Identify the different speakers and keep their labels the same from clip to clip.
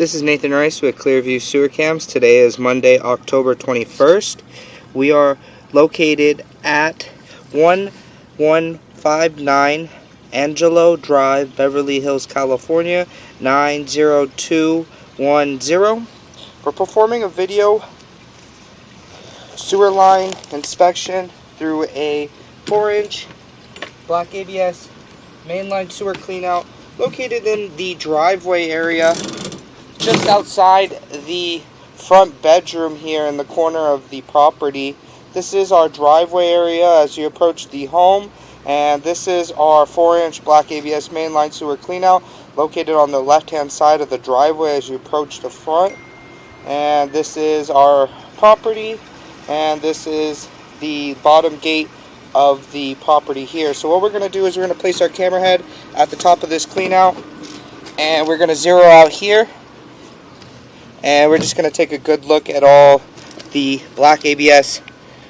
Speaker 1: This is Nathan Rice with Clearview Sewer Cams. Today is Monday, October 21st. We are located at 1159 Angelo Drive, Beverly Hills, California, 90210. We're performing a video sewer line inspection through a 4-inch black ABS mainline sewer cleanout located in the driveway area just outside the front bedroom here in the corner of the property. This is our driveway area as you approach the home, and this is our 4-inch black ABS mainline sewer cleanout located on the left hand side of the driveway as you approach the front. And this is our property, and this is the bottom gate of the property here. So what we're going to do is we're going to place our camera head at the top of this cleanout, and we're going to zero out here, and we're just going to take a good look at all the black ABS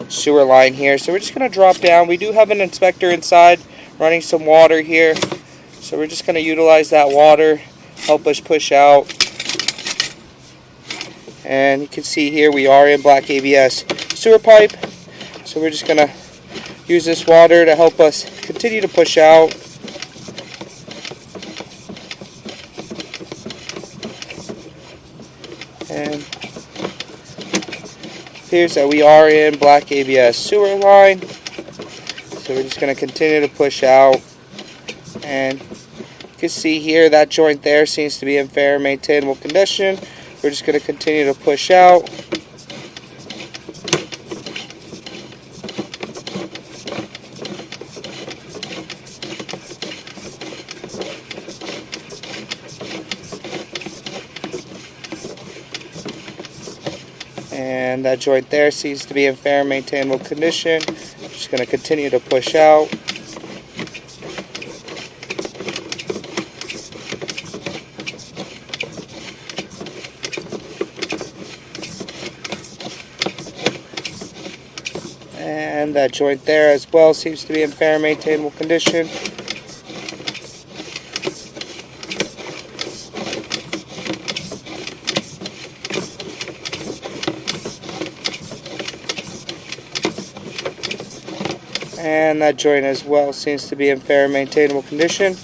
Speaker 1: sewer line here. So we're just going to drop down. We do have an inspector inside running some water here, so we're just going to utilize that water, help us push out. And you can see here we are in black ABS sewer pipe, so we're just going to use this water to help us continue to push out. And appears that we are in black ABS sewer line, so we're just going to continue to push out. And you can see here that joint there seems to be in fair and maintainable condition. We're just going to continue to push out. And that joint there seems to be in fair and maintainable condition. Just going to continue to push out. And that joint there as well seems to be in fair and maintainable condition. And that joint as well seems to be in fair and maintainable condition.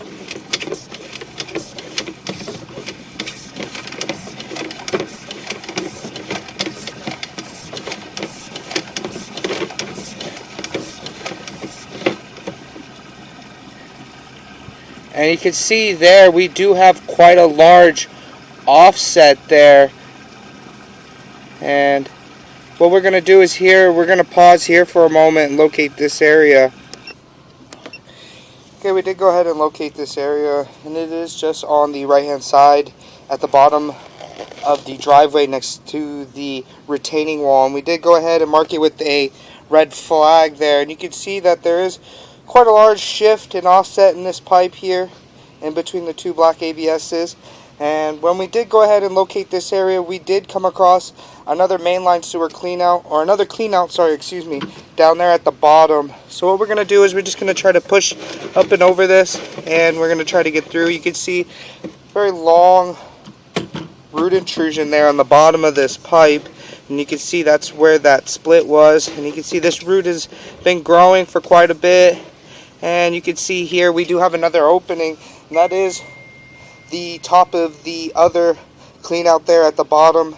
Speaker 1: And you can see there we do have quite a large offset there. And what we're going to do is here, we're going to pause here for a moment and locate this area. Okay, we did go ahead and locate this area, and it is just on the right hand side at the bottom of the driveway next to the retaining wall. And we did go ahead and mark it with a red flag there, and you can see that there is quite a large shift and offset in this pipe here in between the two black ABSs. And when we did go ahead and locate this area, we did come across another mainline sewer cleanout, or another cleanout, sorry, excuse me, down there at the bottom. So what we're going to do is we're just going to try to push up and over this, and we're going to try to get through. You can see very long root intrusion there on the bottom of this pipe, and you can see that's where that split was. And you can see this root has been growing for quite a bit, and you can see here we do have another opening, and that is the top of the other clean out there at the bottom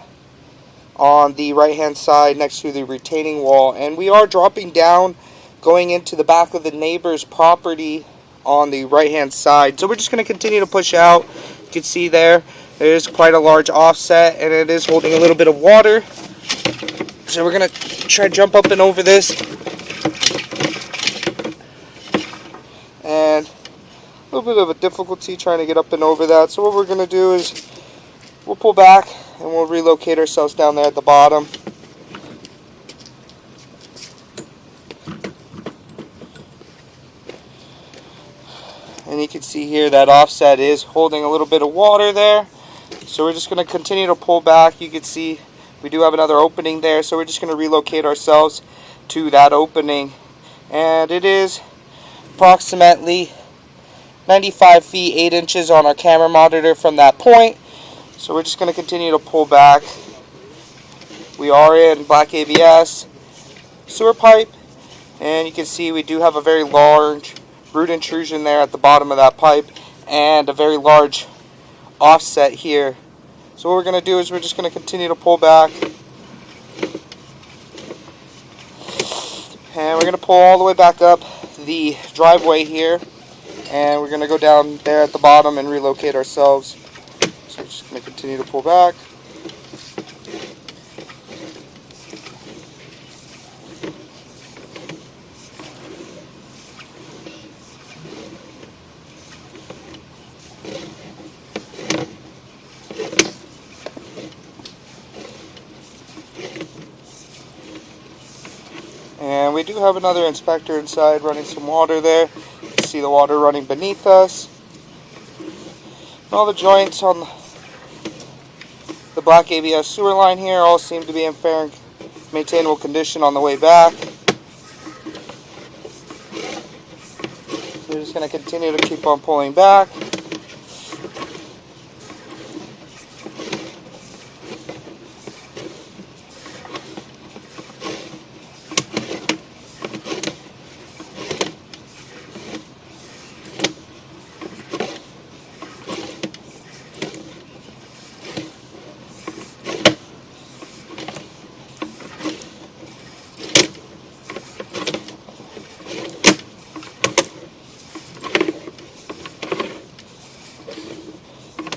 Speaker 1: on the right hand side next to the retaining wall. And we are dropping down going into the back of the neighbor's property on the right hand side. So we're just going to continue to push out. You can see there is quite a large offset, and it is holding a little bit of water. So we're going to try to jump up and over this, and a little bit of a difficulty trying to get up and over that. So what we're going to do is we'll pull back and we'll relocate ourselves down there at the bottom. And you can see here that offset is holding a little bit of water there. So we're just going to continue to pull back. You can see we do have another opening there, so we're just going to relocate ourselves to that opening. And it is approximately 95 feet 8 inches on our camera monitor from that point. So we're just going to continue to pull back. We are in black ABS sewer pipe, and you can see we do have a very large root intrusion there at the bottom of that pipe and a very large offset here. So what we're going to do is we're just going to continue to pull back, and we're going to pull all the way back up the driveway here, and we're going to go down there at the bottom and relocate ourselves. So we're just going to continue to pull back. And we do have another inspector inside running some water there. You can see the water running beneath us. And all the joints on the black ABS sewer line here all seem to be in fair and maintainable condition on the way back. So we're just going to continue to keep on pulling back.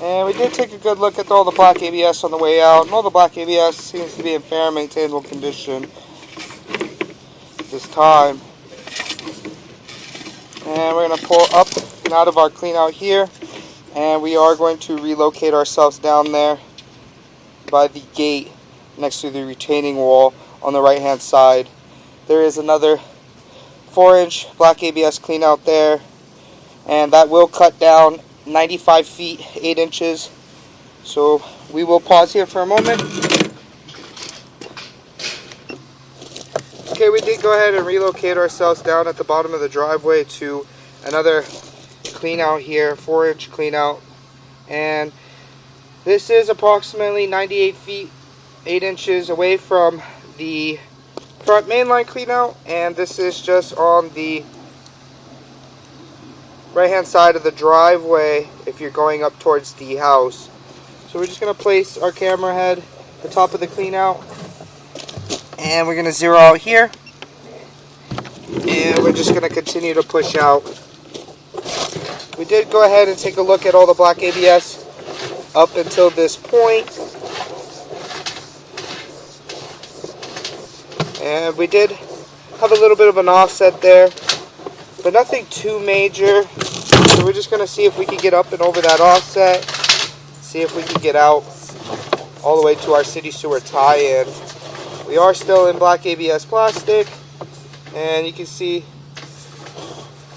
Speaker 1: And we did take a good look at all the black ABS on the way out, and all the black ABS seems to be in fair and maintainable condition this time. And we're going to pull up and out of our clean out here, and we are going to relocate ourselves down there by the gate next to the retaining wall on the right hand side. There is another 4-inch black ABS clean out there, and that will cut down 95 feet 8 inches. So we will pause here for a moment. Okay, we did go ahead and relocate ourselves down at the bottom of the driveway to another clean out here, 4-inch clean out, and this is approximately 98 feet 8 inches away from the front mainline clean out, and this is just on the right hand side of the driveway if you're going up towards the house. So we're just going to place our camera head at the top of the clean out, and we're going to zero out here, and we're just going to continue to push out. We did go ahead and take a look at all the black ABS up until this point, and we did have a little bit of an offset there, but nothing too major. So we're just going to see if we can get up and over that offset, see if we can get out all the way to our city sewer tie-in. We are still in black ABS plastic, and you can see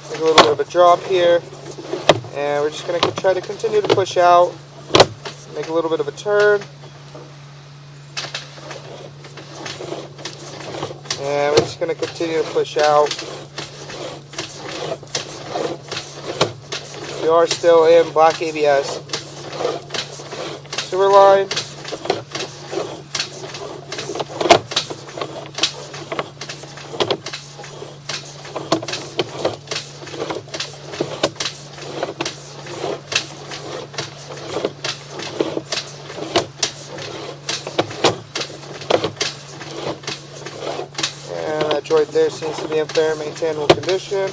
Speaker 1: there's a little bit of a drop here, and we're just going to try to continue to push out, make a little bit of a turn, and we're just going to continue to push out. We are still in black ABS sewer line. And that joint there seems to be in fair and maintainable condition.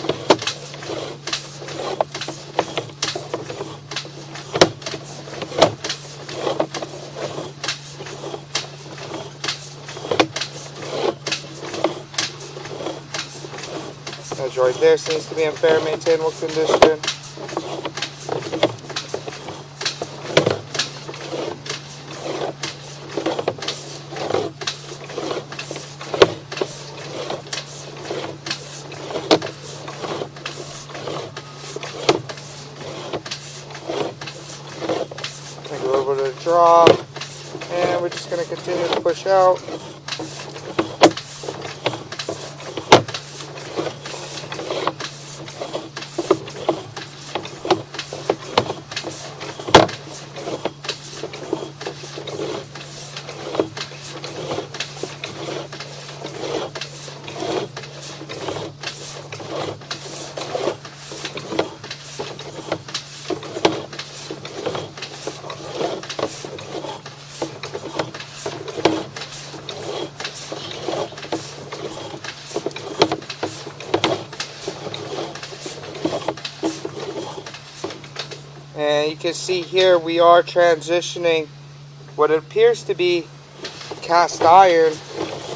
Speaker 1: That joint there seems to be in fair and maintainable condition. Take a little bit of a drop, and we're just going to continue to push out. And you can see here we are transitioning what appears to be cast iron.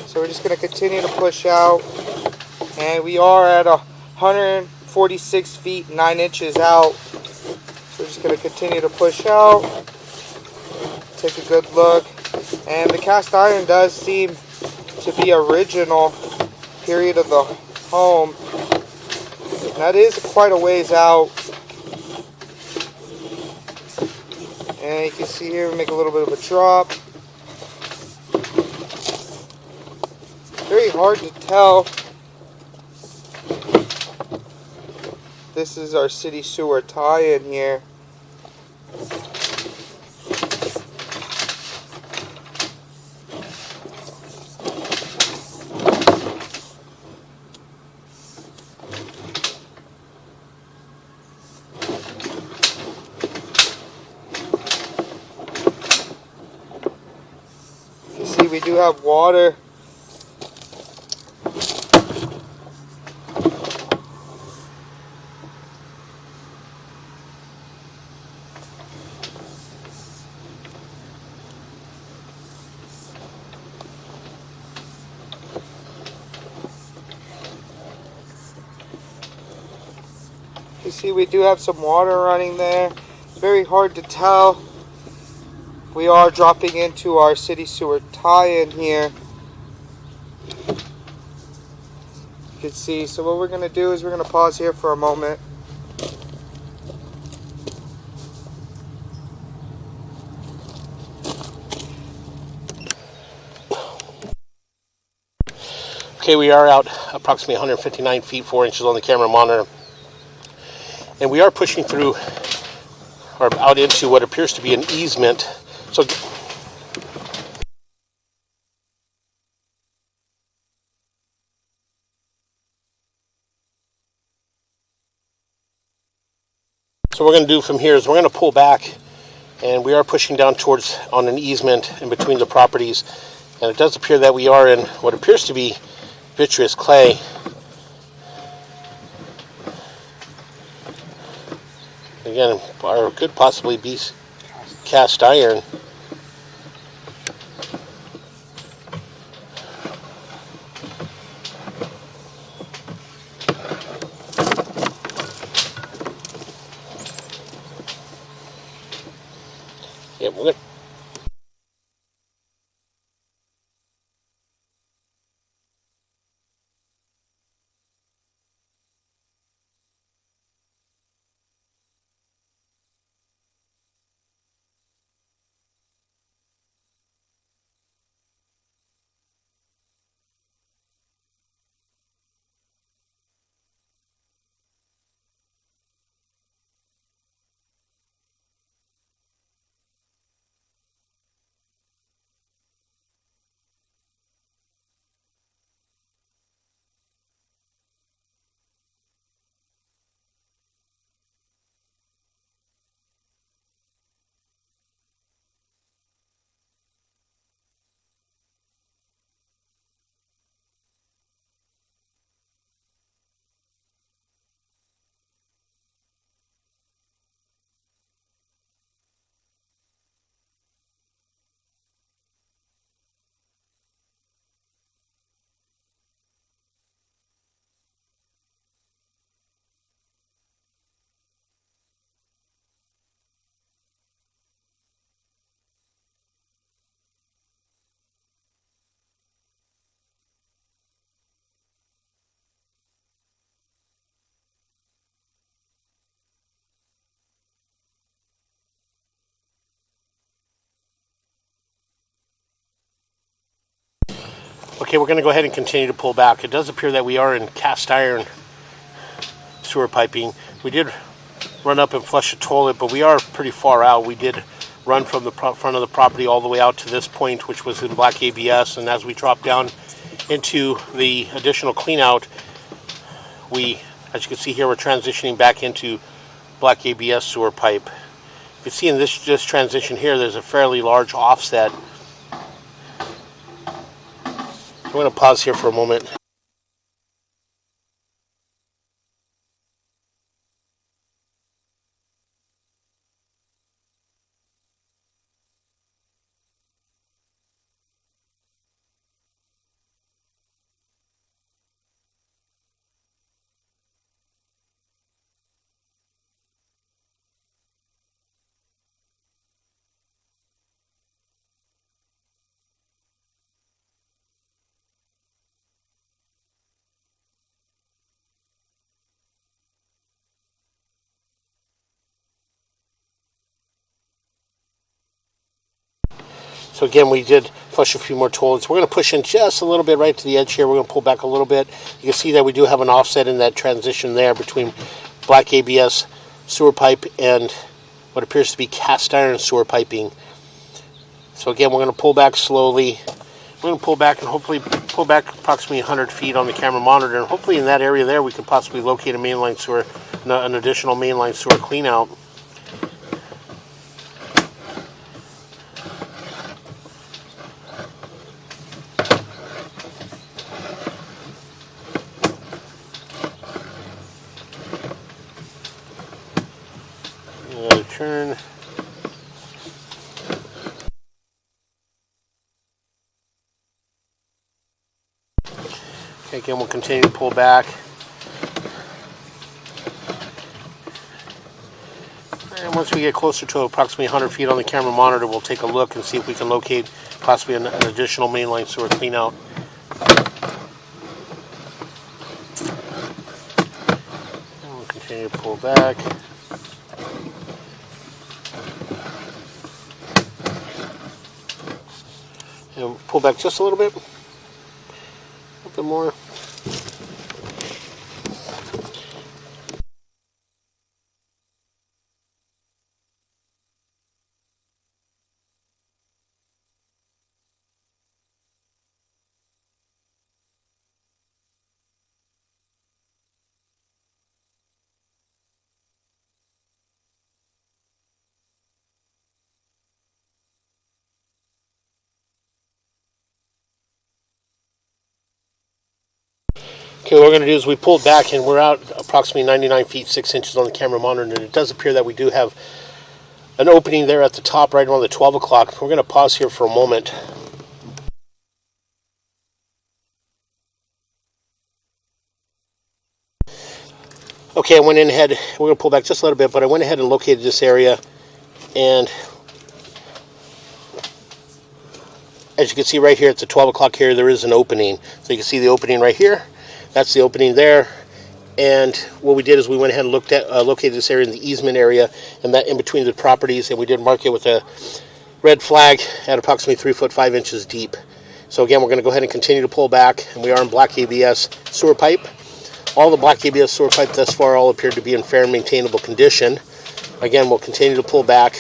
Speaker 1: So we're just going to continue to push out. And we are at 146 feet 9 inches out. So we're just going to continue to push out. Take a good look. And the cast iron does seem to be original period of the home. And that is quite a ways out. And you can see here we make a little bit of a drop. Very hard to tell. This is our city sewer tie-in here. You see we do have water. You see we do have some water running there. Very hard to tell. We are dropping into our city sewer tie-in here. You can see. So what we're going to do is we're going to pause here for a moment.
Speaker 2: Okay, we are out approximately 159 feet 4 inches on the camera monitor, and we are pushing through or out into what appears to be an easement. So what we're going to do from here is we're going to pull back, and we are pushing down towards on an easement in between the properties, and it does appear that we are in what appears to be vitreous clay. Again, or could possibly be cast iron. Yeah, we're good. Okay, we're going to go ahead and continue to pull back. It does appear that we are in cast iron sewer piping. We did run up and flush a toilet, but we are pretty far out. We did run from the front of the property all the way out to this point, which was in black ABS, and as we drop down into the additional clean out, as you can see here, we're transitioning back into black ABS sewer pipe. You can see in this transition here, there's a fairly large offset. I'm going to pause here for a moment. So again, we did flush a few more toilets. We're going to push in just a little bit right to the edge here. We're going to pull back a little bit. You can see that we do have an offset in that transition there between black ABS sewer pipe and what appears to be cast iron sewer piping. So again, we're going to pull back slowly. We're going to pull back and hopefully pull back approximately 100 feet on the camera monitor. And hopefully in that area there, we could possibly locate a mainline sewer, an additional mainline sewer clean out. Another turn. Okay, again, we'll continue to pull back. And once we get closer to approximately 100 feet on the camera monitor, we'll take a look and see if we can locate possibly an additional mainline sewer clean out. And we'll continue to pull back. And pull back just a little bit more. Okay, what we're going to do is we pulled back and we're out approximately 99 feet 6 inches on the camera monitor, and it does appear that we do have an opening there at the top right around the 12 o'clock. We're going to pause here for a moment. Okay, I went in ahead, we're going to pull back just a little bit, but I went ahead and located this area, and as you can see right here, it's the 12 o'clock here, there is an opening. So you can see the opening right here. That's the opening there. And what we did is we went ahead and located this area in the easement area, and that in between the properties, and we did mark it with a red flag at approximately 3 foot 5 inches deep. So again, we're going to go ahead and continue to pull back, and we are in black ABS sewer pipe. All the black ABS sewer pipe thus far all appear to be in fair and maintainable condition. Again, we'll continue to pull back.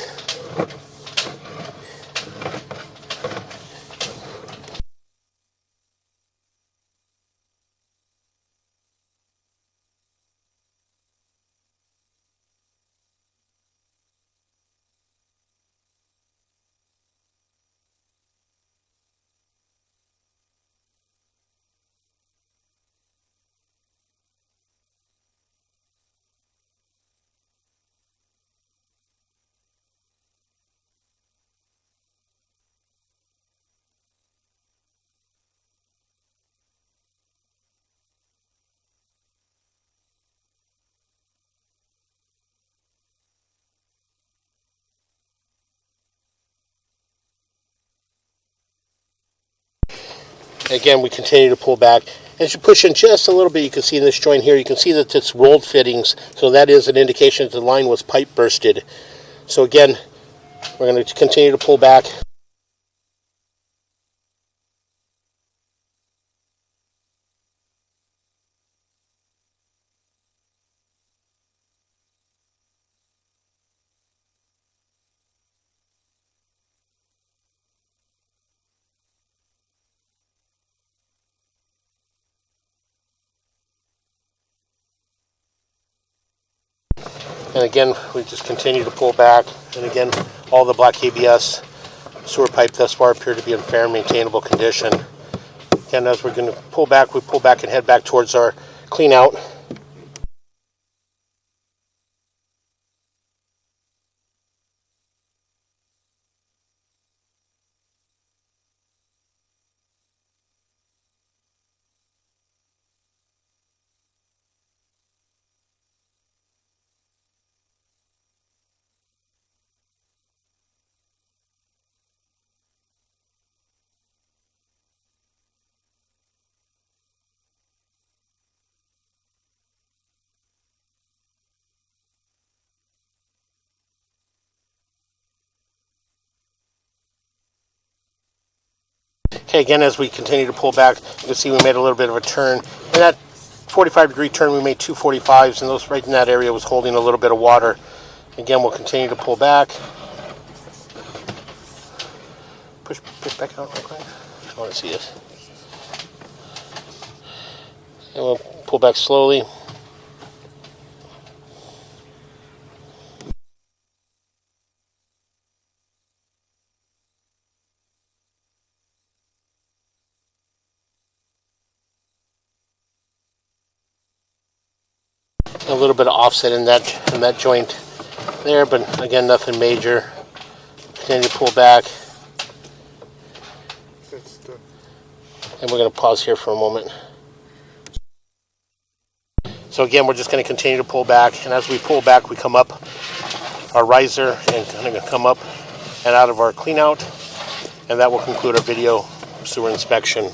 Speaker 2: Again, we continue to pull back. As you push in just a little bit, you can see in this joint here, you can see that it's rolled fittings, so that is an indication that the line was pipe bursted. So again, we're going to continue to pull back. And again, we just continue to pull back. And again, all the black ABS sewer pipe thus far appear to be in fair and maintainable condition. Again, as we're going to pull back, we pull back and head back towards our clean out. Okay, again, as we continue to pull back, you can see we made a little bit of a turn. And that 45-degree turn, we made 2 45s, and those right in that area was holding a little bit of water. Again, we'll continue to pull back. Push back out real quick. I want to see this. And we'll pull back slowly. A little bit of offset in that joint there, but again, nothing major. Continue to pull back. And we're going to pause here for a moment. So again, we're just going to continue to pull back, and as we pull back, we come up our riser and kind of come up and out of our clean out, and that will conclude our video sewer inspection.